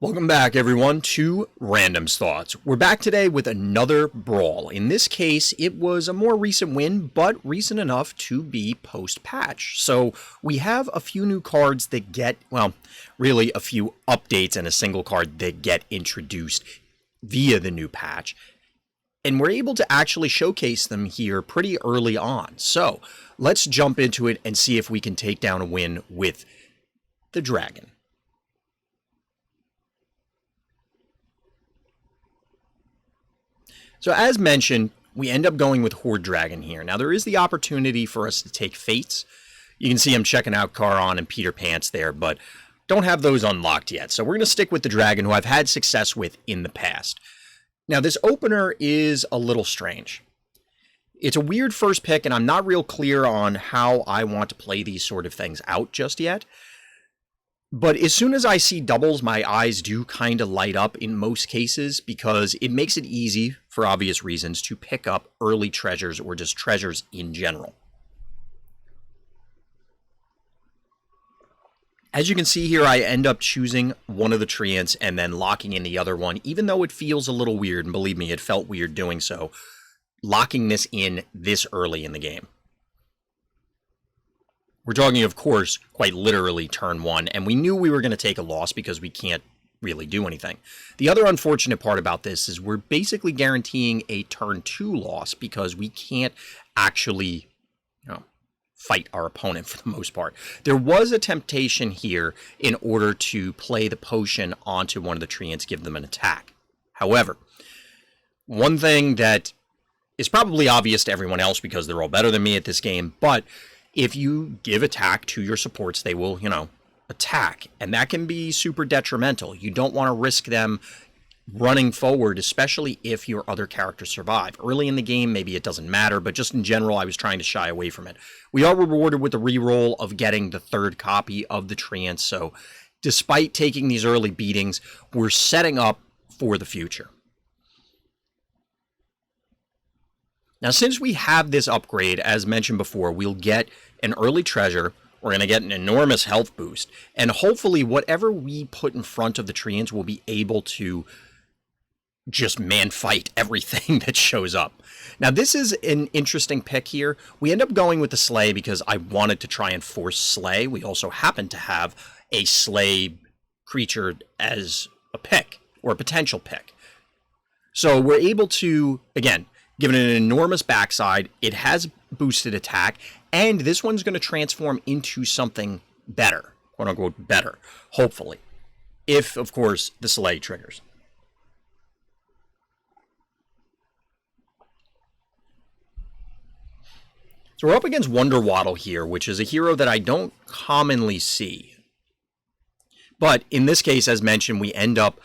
Welcome back, everyone, to Random's Thoughts. We're back today with another brawl. In this case, it was a more recent win, but recent enough to be post-patch. So we have a few new cards that get, well, really a few updates and a single card that get introduced via the new patch. And we're able to actually showcase them here pretty early on. So let's jump into it and see if we can take down a win with the dragon. So as mentioned, we end up going with Horde Dragon here. Now there is the opportunity for us to take Fates. You can see I'm checking out Charon and Peter Pants there, but don't have those unlocked yet. So we're going to stick with the Dragon, who I've had success with in the past. Now this opener is a little strange. It's a weird first pick, and I'm not real clear on how I want to play these sort of things out just yet. But as soon as I see doubles, my eyes do kind of light up in most cases because it makes it easy, for obvious reasons, to pick up early treasures or just treasures in general. As you can see here, I end up choosing one of the treants and then locking in the other one, even though it feels a little weird, and believe me, it felt weird doing so, locking this in this early in the game. We're talking, of course, quite literally turn one, and we knew we were going to take a loss because we can't really do anything. The other unfortunate part about this is we're basically guaranteeing a turn two loss because we can't actually, fight our opponent for the most part. There was a temptation here in order to play the potion onto one of the treants, give them an attack. However, one thing that is probably obvious to everyone else because they're all better than me at this game, but if you give attack to your supports, they will, attack. And that can be super detrimental. You don't want to risk them running forward, especially if your other characters survive. Early in the game, maybe it doesn't matter, but just in general, I was trying to shy away from it. We are rewarded with the reroll of getting the third copy of the treant, so despite taking these early beatings, we're setting up for the future. Now, since we have this upgrade, as mentioned before, we'll get an early treasure, we're going to get an enormous health boost, and hopefully whatever we put in front of the treants will be able to just man-fight everything that shows up. Now, this is an interesting pick here. We end up going with the Slay because I wanted to try and force Slay. We also happen to have a Slay creature as a pick, or a potential pick. So we're able to, again, given an enormous backside, it has boosted attack, and this one's going to transform into something better, quote-unquote better, hopefully, if, of course, the Slay triggers. So we're up against Wonder Waddle here, which is a hero that I don't commonly see. But in this case, as mentioned, we end up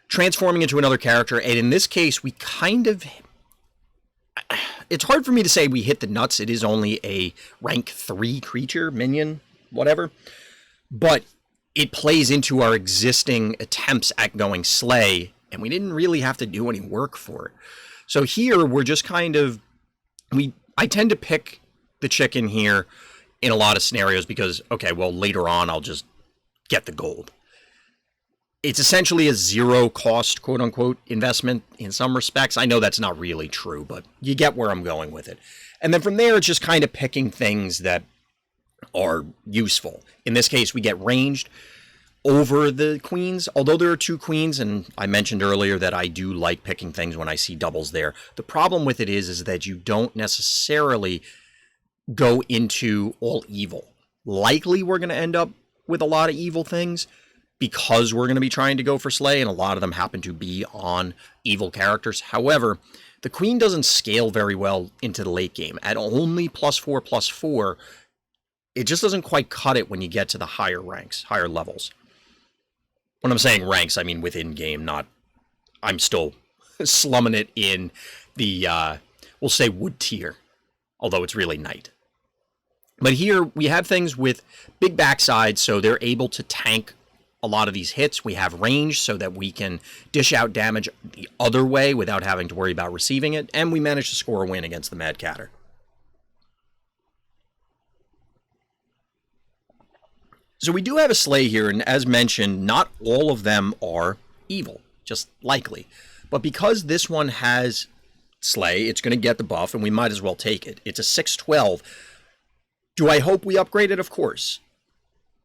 transforming into another character, and in this case, we kind of... It's hard for me to say we hit the nuts. It is only a rank 3 creature, minion, whatever. But it plays into our existing attempts at going Slay, and we didn't really have to do any work for it. So here, we're just kind of... I tend to pick the chicken here in a lot of scenarios because, okay, well, later on, I'll just get the gold. It's essentially a zero-cost, quote-unquote, investment in some respects. I know that's not really true, but you get where I'm going with it. And then from there, it's just kind of picking things that are useful. In this case, we get ranged over the queens. Although there are 2 queens, and I mentioned earlier that I do like picking things when I see doubles there. The problem with it is that you don't necessarily go into all evil. Likely, we're going to end up with a lot of evil things, because we're going to be trying to go for Slay, and a lot of them happen to be on evil characters. However, the Queen doesn't scale very well into the late game. At only +4/+4, it just doesn't quite cut it when you get to the higher ranks, higher levels. When I'm saying ranks, I mean within game, not... I'm still slumming it in the, we'll say wood tier, although it's really knight. But here, we have things with big backside, so they're able to tank a lot of these hits. We have range so that we can dish out damage the other way without having to worry about receiving it, and we managed to score a win against the Mad Catter. So we do have a sleigh here, and as mentioned, not all of them are evil, just likely. But because this one has sleigh, it's going to get the buff, and we might as well take it. It's a 612. Do I hope we upgrade it? Of course.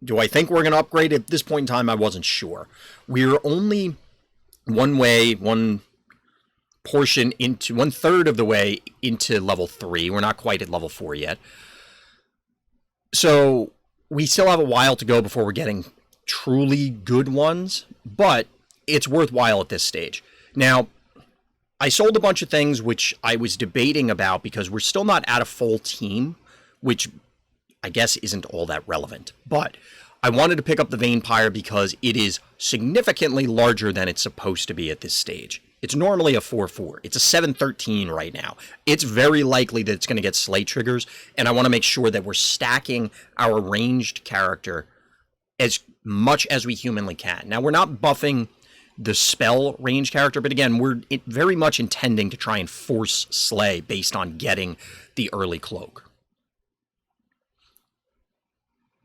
Do I think we're going to upgrade it? At this point in time, I wasn't sure. We're only one portion into 1/3 of the way into level 3. We're not quite at level 4 yet. So we still have a while to go before we're getting truly good ones, but it's worthwhile at this stage. Now, I sold a bunch of things which I was debating about because we're still not at a full team, which I guess isn't all that relevant. But I wanted to pick up the Vampire because it is significantly larger than it's supposed to be at this stage. It's normally a 4/4. It's a 7/13 right now. It's very likely that it's going to get sleigh triggers, and I want to make sure that we're stacking our ranged character as much as we humanly can. Now, we're not buffing the spell range character, but again, we're very much intending to try and force sleigh based on getting the early cloak.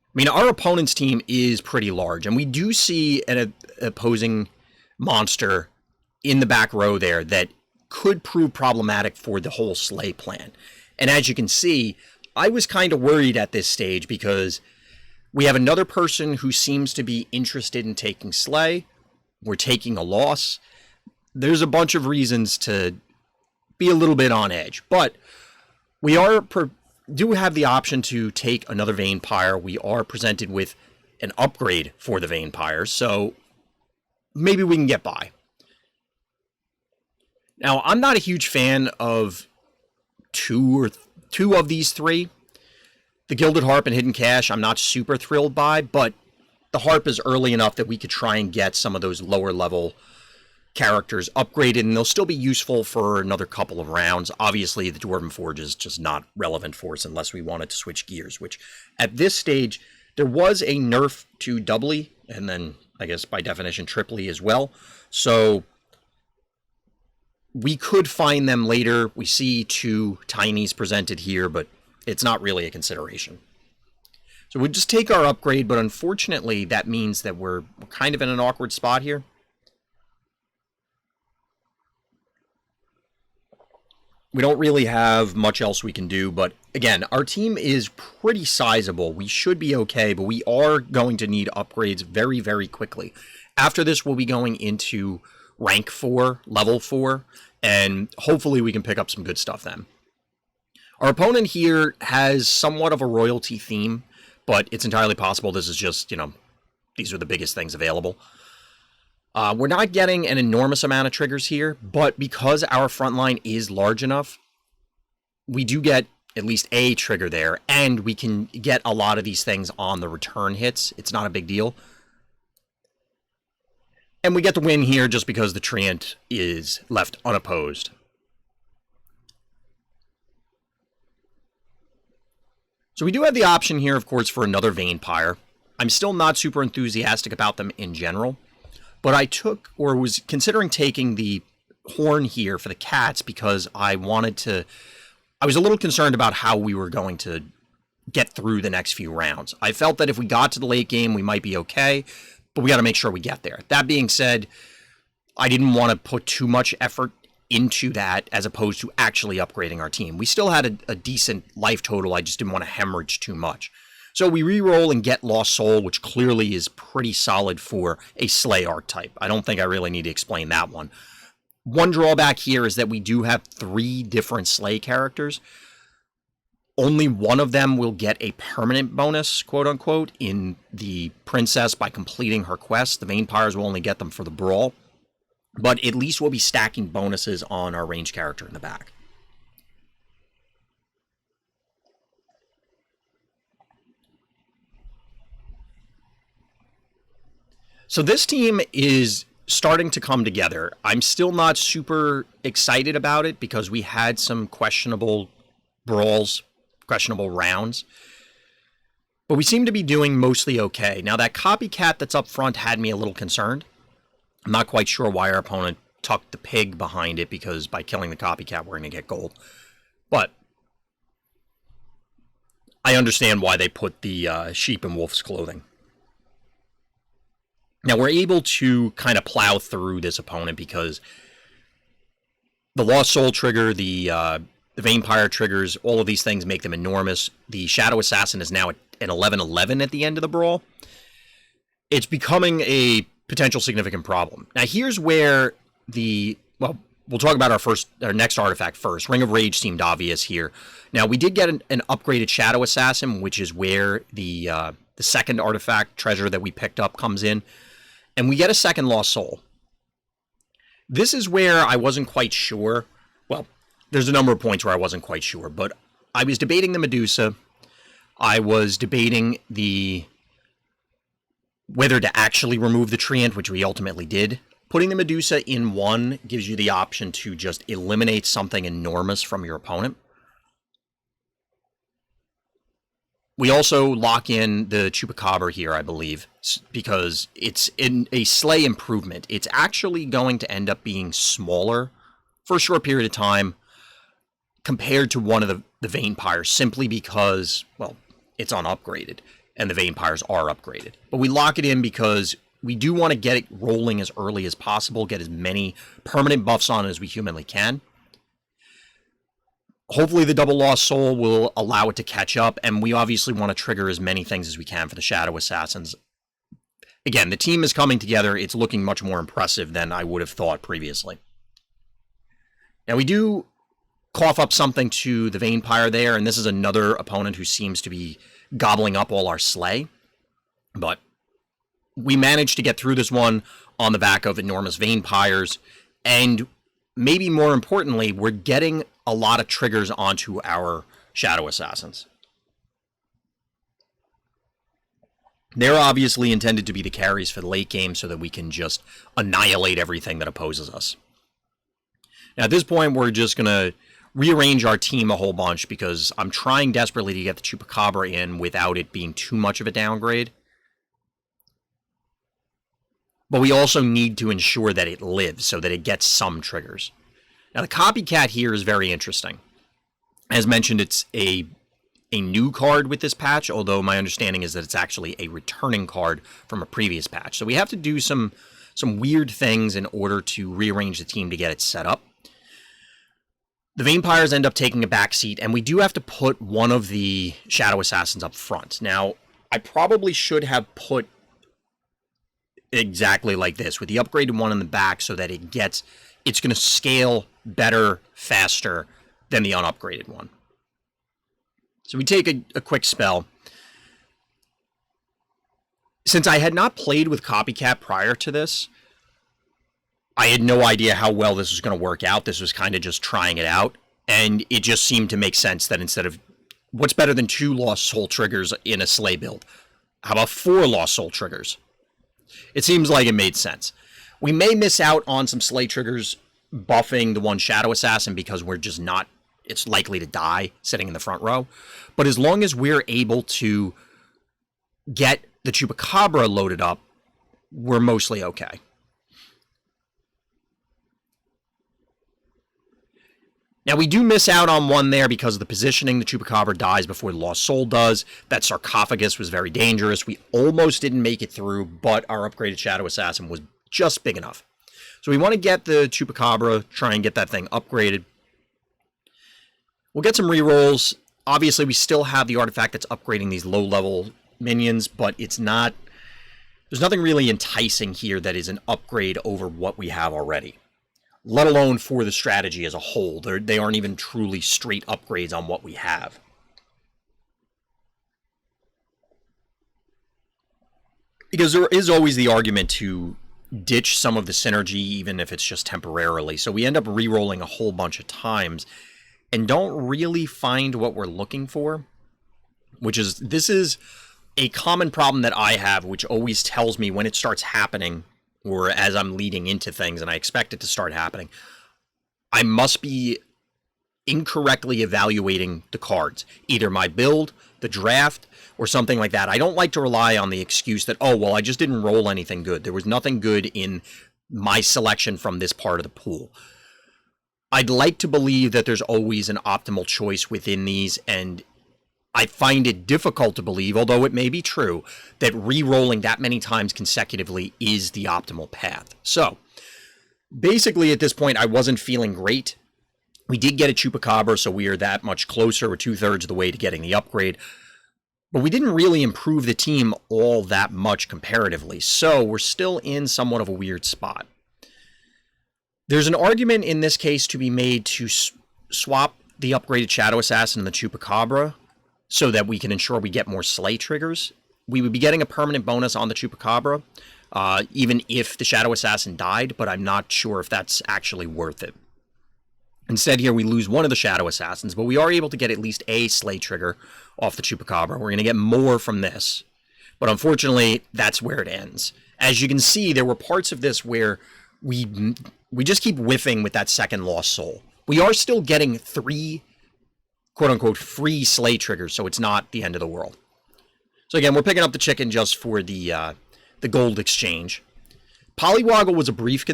I mean, our opponent's team is pretty large, and we do see an opposing monster in the back row there that could prove problematic for the whole sleigh plan. And as you can see, I was kind of worried at this stage because we have another person who seems to be interested in taking sleigh. We're taking a loss. There's a bunch of reasons to be a little bit on edge, but we do have the option to take another Vampire. We are presented with an upgrade for the Vampire, so maybe we can get by. Now, I'm not a huge fan of two of these three. The Gilded Harp and Hidden Cache, I'm not super thrilled by, but the Harp is early enough that we could try and get some of those lower level characters upgraded, and they'll still be useful for another couple of rounds. Obviously, the Dwarven Forge is just not relevant for us unless we wanted to switch gears, which at this stage, there was a nerf to doubly, and then I guess by definition triply as well. So we could find them later. We see 2 tinies presented here, but it's not really a consideration. So we'll just take our upgrade, but unfortunately that means that we're kind of in an awkward spot here. We don't really have much else we can do, but again, our team is pretty sizable. We should be okay, but we are going to need upgrades very, very quickly. After this, we'll be going into rank 4, level 4, and hopefully we can pick up some good stuff then. Our opponent here has somewhat of a royalty theme, but it's entirely possible this is just, these are the biggest things available. We're not getting an enormous amount of triggers here, but because our front line is large enough, we do get at least a trigger there, and we can get a lot of these things on the return hits. It's not a big deal. And we get the win here just because the Treant is left unopposed. So we do have the option here, of course, for another Vampire. I'm still not super enthusiastic about them in general, but I took, or was considering taking the Horn here for the cats because I was a little concerned about how we were going to get through the next few rounds. I felt that if we got to the late game, we might be okay, but we got to make sure we get there. That being said, I didn't want to put too much effort into that as opposed to actually upgrading our team. We still had a decent life total. I just didn't want to hemorrhage too much. So we re-roll and get Lost Soul, which clearly is pretty solid for a Slay archetype. I don't think I really need to explain that one. One drawback here is that we do have 3 different Slay characters. Only one of them will get a permanent bonus, quote-unquote, in the Princess by completing her quest. The Vampires will only get them for the Brawl. But at least we'll be stacking bonuses on our ranged character in the back. So this team is starting to come together. I'm still not super excited about it because we had some questionable brawls, questionable rounds. But we seem to be doing mostly okay. Now that copycat that's up front had me a little concerned. I'm not quite sure why our opponent tucked the pig behind it, because by killing the copycat we're going to get gold. But I understand why they put the sheep in wolf's clothing. Now, we're able to kind of plow through this opponent because the Lost Soul trigger, the Vampire triggers, all of these things make them enormous. The Shadow Assassin is now at an 11-11 at the end of the brawl. It's becoming a potential significant problem. Now, here's where we'll talk about our next artifact first. Ring of Rage seemed obvious here. Now, we did get an upgraded Shadow Assassin, which is where the second artifact treasure that we picked up comes in. And we get a second Lost Soul. This is where I wasn't quite sure. Well, there's a number of points where I wasn't quite sure, but I was debating the Medusa. I was debating whether to actually remove the Treant, which we ultimately did. Putting the Medusa in one gives you the option to just eliminate something enormous from your opponent. We also lock in the Chupacabra here, I believe, because it's in a Slay improvement. It's actually going to end up being smaller for a short period of time compared to one of the Vampires, simply because, well, it's unupgraded, and the Vampires are upgraded. But we lock it in because we do want to get it rolling as early as possible, get as many permanent buffs on it as we humanly can. Hopefully the double Lost Soul will allow it to catch up, and we obviously want to trigger as many things as we can for the Shadow Assassins. Again, the team is coming together. It's looking much more impressive than I would have thought previously. Now, we do cough up something to the Vampire there, and this is another opponent who seems to be gobbling up all our Slay. But we managed to get through this one on the back of enormous Vampires, and maybe more importantly, we're getting a lot of triggers onto our Shadow Assassins. They're obviously intended to be the carries for the late game so that we can just annihilate everything that opposes us. Now, at this point, we're just going to rearrange our team a whole bunch because I'm trying desperately to get the Chupacabra in without it being too much of a downgrade. But we also need to ensure that it lives so that it gets some triggers. Now, the Copycat here is very interesting. As mentioned, it's a new card with this patch, although my understanding is that it's actually a returning card from a previous patch. So we have to do some weird things in order to rearrange the team to get it set up. The Vampires end up taking a backseat, and we do have to put one of the Shadow Assassins up front. Now, I probably should have put exactly like this, with the upgraded one in the back so that it's going to scale better, faster than the unupgraded one. So we take a quick spell. Since I had not played with Copycat prior to this, I had no idea how well this was going to work out. This was kind of just trying it out, and it just seemed to make sense that instead of, what's better than 2 Lost Soul triggers in a Slay build? How about 4 Lost Soul triggers? It seems like it made sense. We may miss out on some Slay triggers buffing the one Shadow Assassin because we're just not, it's likely to die sitting in the front row. But as long as we're able to get the Chupacabra loaded up, we're mostly okay. Now, we do miss out on one there because of the positioning. The Chupacabra dies before the Lost Soul does. That sarcophagus was very dangerous. We almost didn't make it through, but our upgraded Shadow Assassin was just big enough. So we want to get the Chupacabra, try and get that thing upgraded. We'll get some rerolls. Obviously, we still have the artifact that's upgrading these low-level minions, but it's not... There's nothing really enticing here that is an upgrade over what we have already, let alone for the strategy as a whole. They aren't even truly straight upgrades on what we have. Because there is always the argument to ditch some of the synergy, even if it's just temporarily. So we end up re-rolling a whole bunch of times and don't really find what we're looking for, this is a common problem that I have, which always tells me when it starts happening, or as I'm leading into things and I expect it to start happening, I must be incorrectly evaluating the cards, either my build, the draft, or something like that. I don't like to rely on the excuse that, oh, well, I just didn't roll anything good. There was nothing good in my selection from this part of the pool. I'd like to believe that there's always an optimal choice within these, and I find it difficult to believe, although it may be true, that re-rolling that many times consecutively is the optimal path. So, basically at this point, I wasn't feeling great. We did get a Chupacabra, so we are that much closer. We're 2/3 of the way to getting the upgrade. But we didn't really improve the team all that much comparatively, so we're still in somewhat of a weird spot. There's an argument in this case to be made to swap the upgraded Shadow Assassin and the Chupacabra so that we can ensure we get more Slay triggers. We would be getting a permanent bonus on the Chupacabra, even if the Shadow Assassin died, but I'm not sure if that's actually worth it. Instead, here we lose one of the Shadow Assassins, but we are able to get at least a Slay trigger off the Chupacabra. We're going to get more from this, but unfortunately, that's where it ends. As you can see, there were parts of this where we just keep whiffing with that second Lost Soul. We are still getting 3, quote-unquote, free Slay triggers, so it's not the end of the world. So again, we're picking up the chicken just for the gold exchange. Polywoggle was a brief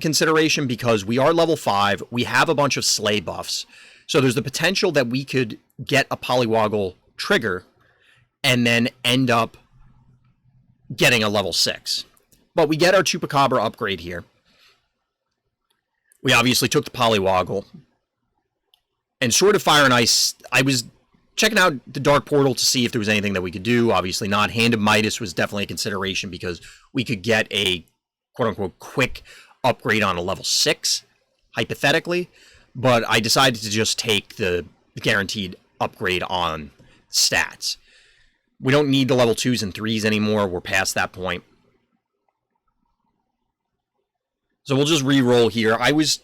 consideration because we are level 5, we have a bunch of Slay buffs, so there's the potential that we could get a Polywoggle trigger and then end up getting a level 6. But we get our Chupacabra upgrade here. We obviously took the Polywoggle. And Sword of Fire and Ice, I was checking out the Dark Portal to see if there was anything that we could do. Obviously not. Hand of Midas was definitely a consideration because we could get a quote-unquote quick upgrade on a level 6, hypothetically. But I decided to just take the guaranteed upgrade on stats. We don't need the level 2s and 3s anymore. We're past that point. So we'll just re-roll here. I was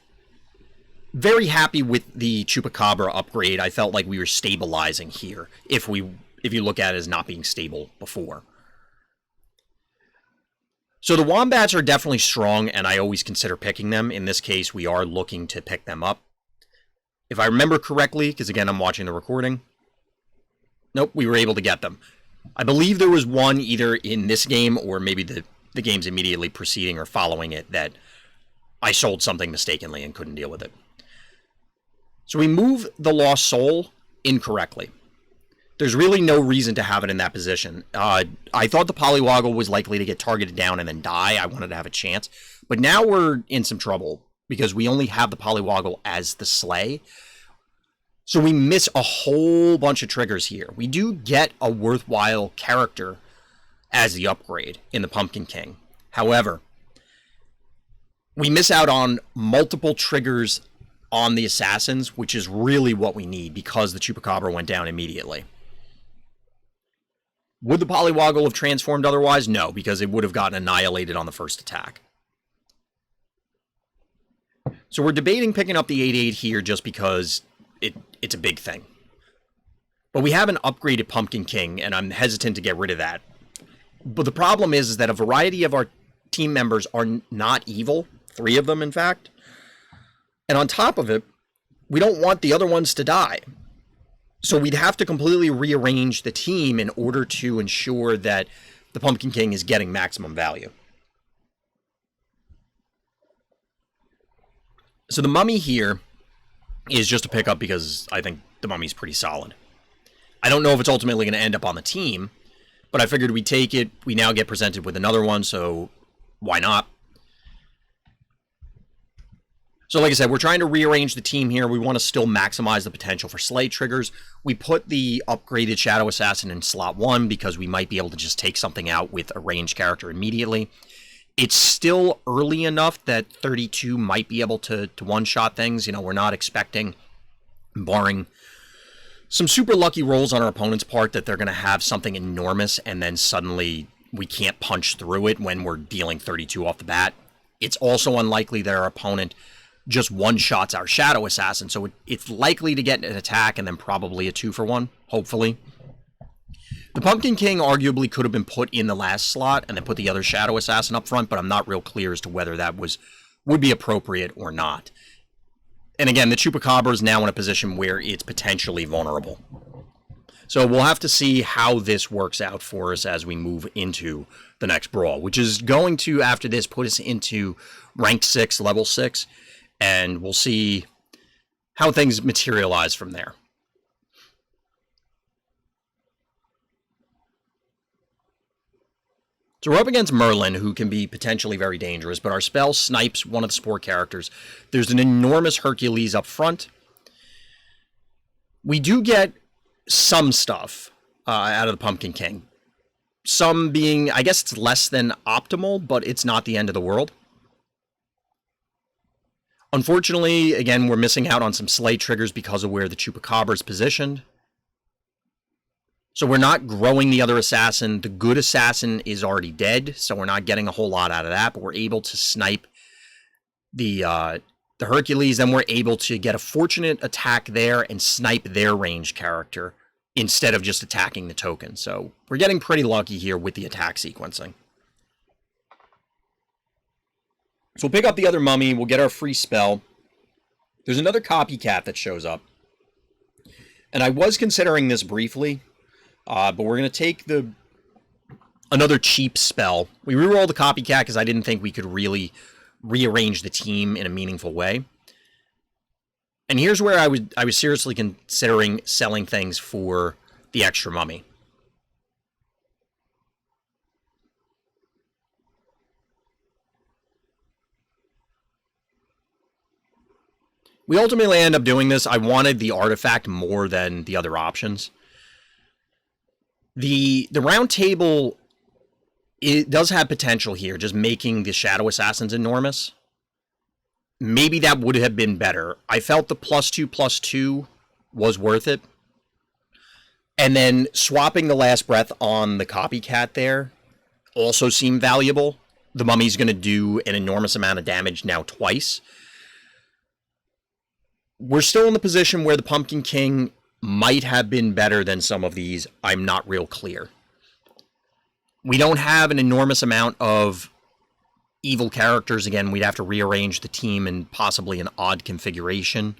very happy with the Chupacabra upgrade. I felt like we were stabilizing here, if you look at it as not being stable before. So the Wombats are definitely strong, and I always consider picking them. In this case, we are looking to pick them up. If I remember correctly, because again, I'm watching the recording. Nope, we were able to get them. I believe there was one either in this game or maybe the games immediately preceding or following it that I sold something mistakenly and couldn't deal with it. So we move the Lost Soul incorrectly. There's really no reason to have it in that position. I thought the Polywoggle was likely to get targeted down and then die. I wanted to have a chance. But now we're in some trouble because we only have the Polywoggle as the Slay. So we miss a whole bunch of triggers here. We do get a worthwhile character as the upgrade in the Pumpkin King. However, we miss out on multiple triggers on the Assassins, which is really what we need because the Chupacabra went down immediately. Would the Polywoggle have transformed otherwise? No, because it would have gotten annihilated on the first attack. So we're debating picking up the 8/8 here just because it's a big thing. But we have an upgraded Pumpkin King, and I'm hesitant to get rid of that. But the problem is that a variety of our team members are not evil. 3 of them, in fact. And on top of it, we don't want the other ones to die. So we'd have to completely rearrange the team in order to ensure that the Pumpkin King is getting maximum value. So the Mummy here is just a pickup because I think the Mummy's pretty solid. I don't know if it's ultimately going to end up on the team, but I figured we'd take it. We now get presented with another one, so why not? So like I said, we're trying to rearrange the team here. We want to still maximize the potential for Slay triggers. We put the upgraded Shadow Assassin in slot 1 because we might be able to just take something out with a ranged character immediately. It's still early enough that 32 might be able to one-shot things. You know, we're not expecting, barring some super lucky rolls on our opponent's part, that they're going to have something enormous and then suddenly we can't punch through it when we're dealing 32 off the bat. It's also unlikely that our opponent just one-shots our Shadow Assassin, so it's likely to get an attack and then probably a 2-for-1, hopefully. The Pumpkin King arguably could have been put in the last slot and then put the other Shadow Assassin up front, but I'm not real clear as to whether that would be appropriate or not. And again, the Chupacabra is now in a position where it's potentially vulnerable. So we'll have to see how this works out for us as we move into the next brawl, which is going to, after this, put us into rank 6, level 6, and we'll see how things materialize from there. So we're up against Merlin, who can be potentially very dangerous, but our spell snipes one of the support characters. There's an enormous Hercules up front. We do get some stuff out of the Pumpkin King. Some being, I guess it's less than optimal, but it's not the end of the world. Unfortunately, again, we're missing out on some slay triggers because of where the Chupacabra is positioned. So we're not growing the other assassin. The good assassin is already dead, so we're not getting a whole lot out of that, but we're able to snipe the Hercules. Then we're able to get a fortunate attack there and snipe their ranged character instead of just attacking the token. So we're getting pretty lucky here with the attack sequencing. So we'll pick up the other mummy. We'll get our free spell. There's another copycat that shows up. And I was considering this briefly, but we're going to take another cheap spell. We reroll the copycat because I didn't think we could really rearrange the team in a meaningful way. And here's where I was seriously considering selling things for the extra mummy. We ultimately end up doing this. I wanted the artifact more than the other options. The round table, it does have potential here, just making the Shadow Assassins enormous. Maybe that would have been better. I felt the +2/+2 was worth it. And then swapping the last breath on the copycat there also seemed valuable. The mummy's going to do an enormous amount of damage now twice. We're still in the position where the Pumpkin King might have been better than some of these. I'm not real clear. We don't have an enormous amount of evil characters. Again, we'd have to rearrange the team in possibly an odd configuration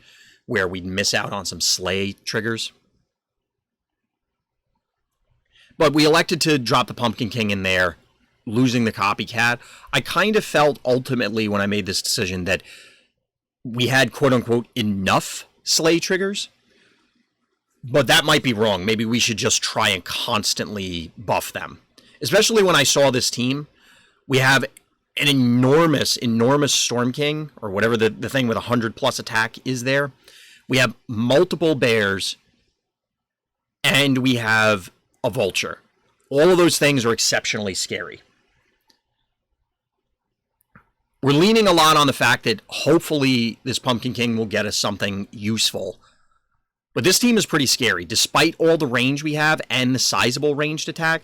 where we'd miss out on some slay triggers. But we elected to drop the Pumpkin King in there, losing the copycat. I kind of felt ultimately when I made this decision that we had quote-unquote enough slay triggers, but that might be wrong. Maybe we should just try and constantly buff them. Especially when I saw this team, we have an enormous Storm King, or whatever the thing with 100+ attack is there. We have multiple bears, and we have a vulture. All of those things are exceptionally scary. We're leaning a lot on the fact that hopefully this Pumpkin King will get us something useful. But this team is pretty scary. Despite all the range we have and the sizable ranged attack,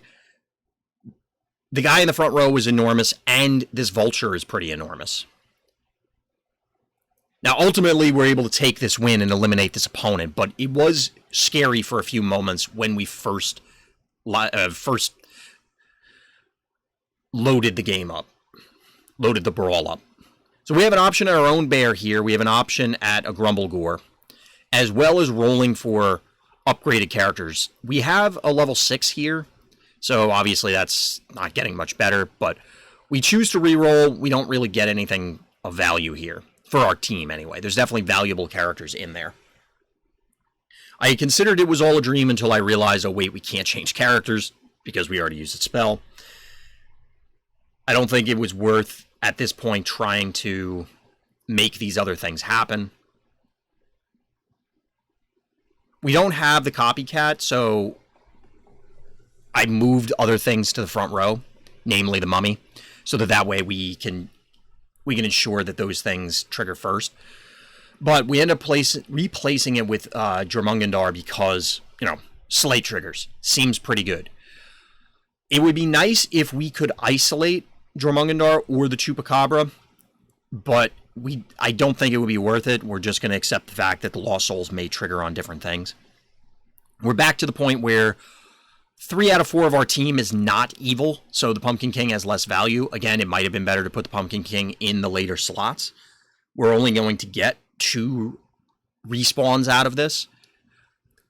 the guy in the front row is enormous, and this vulture is pretty enormous. Now, ultimately, we're able to take this win and eliminate this opponent, but it was scary for a few moments when we first loaded the game up, loaded the brawl up. So we have an option at our own bear here. We have an option at a Grumblegore, as well as rolling for upgraded characters. We have a level 6 here, so obviously that's not getting much better, but we choose to reroll. We don't really get anything of value here, for our team anyway. There's definitely valuable characters in there. I considered it was all a dream until I realized, oh wait, we can't change characters because we already used a spell. I don't think it was worth, at this point, trying to make these other things happen. We don't have the copycat, so I moved other things to the front row, namely the mummy, so that way we can ensure that those things trigger first. But we end up replacing it with Jormungandr because, slay triggers. Seems pretty good. It would be nice if we could isolate Jormungandr or the Chupacabra, but I don't think it would be worth it. We're just going to accept the fact that the Lost Souls may trigger on different things. We're back to the point where 3 out of 4 of our team is not evil, so the Pumpkin King has less value. Again, it might have been better to put the Pumpkin King in the later slots. We're only going to get 2 respawns out of this,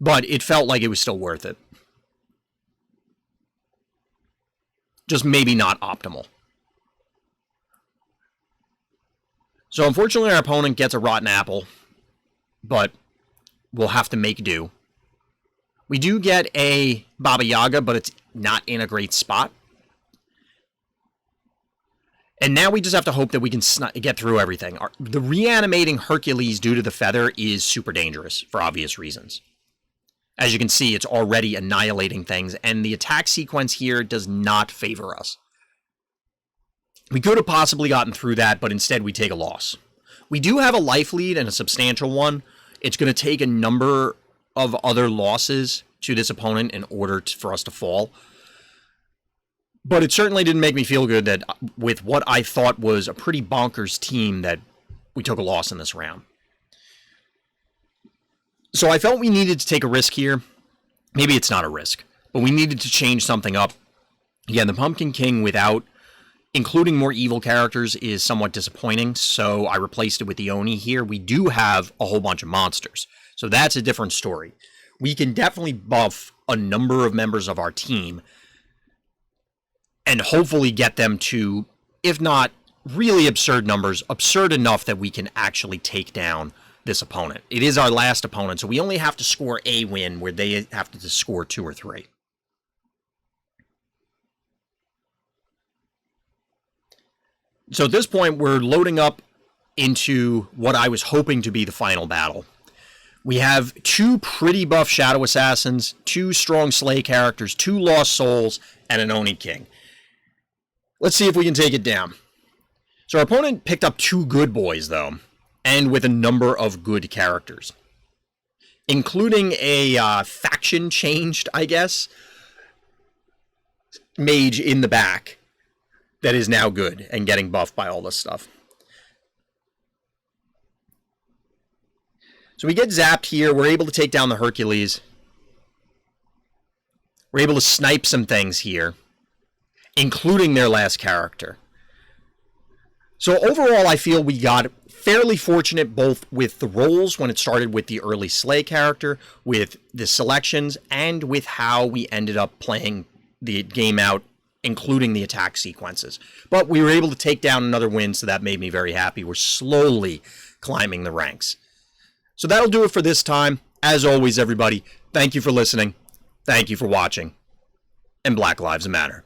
but it felt like it was still worth it. Just maybe not optimal. So unfortunately our opponent gets a rotten apple, but we'll have to make do. We do get a Baba Yaga, but it's not in a great spot. And now we just have to hope that we can get through everything. The reanimating Hercules due to the feather is super dangerous for obvious reasons. As you can see, it's already annihilating things, and the attack sequence here does not favor us. We could have possibly gotten through that, but instead we take a loss. We do have a life lead, and a substantial one. It's going to take a number of other losses to this opponent in order for us to fall. But it certainly didn't make me feel good that with what I thought was a pretty bonkers team that we took a loss in this round. So I felt we needed to take a risk here. Maybe it's not a risk, but we needed to change something up. Again, the Pumpkin King without including more evil characters is somewhat disappointing, so I replaced it with the Oni here. We do have a whole bunch of monsters, so that's a different story. We can definitely buff a number of members of our team and hopefully get them to, if not really absurd numbers, absurd enough that we can actually take down this opponent. It is our last opponent, so we only have to score a win where they have to score 2 or 3. So at this point, we're loading up into what I was hoping to be the final battle. We have 2 pretty buff Shadow Assassins, 2 strong Slay characters, 2 Lost Souls, and an Oni King. Let's see if we can take it down. So our opponent picked up 2 good boys, though, and with a number of good characters, including a faction changed, I guess, mage in the back that is now good and getting buffed by all this stuff. So we get zapped here. We're able to take down the Hercules. We're able to snipe some things here, including their last character. So overall, I feel we got fairly fortunate both with the roles when it started with the early Slay character, with the selections, and with how we ended up playing the game out, including the attack sequences. But we were able to take down another win, so that made me very happy. We're slowly climbing the ranks. So that'll do it for this time. As always, everybody, thank you for listening. Thank you for watching. And Black Lives Matter.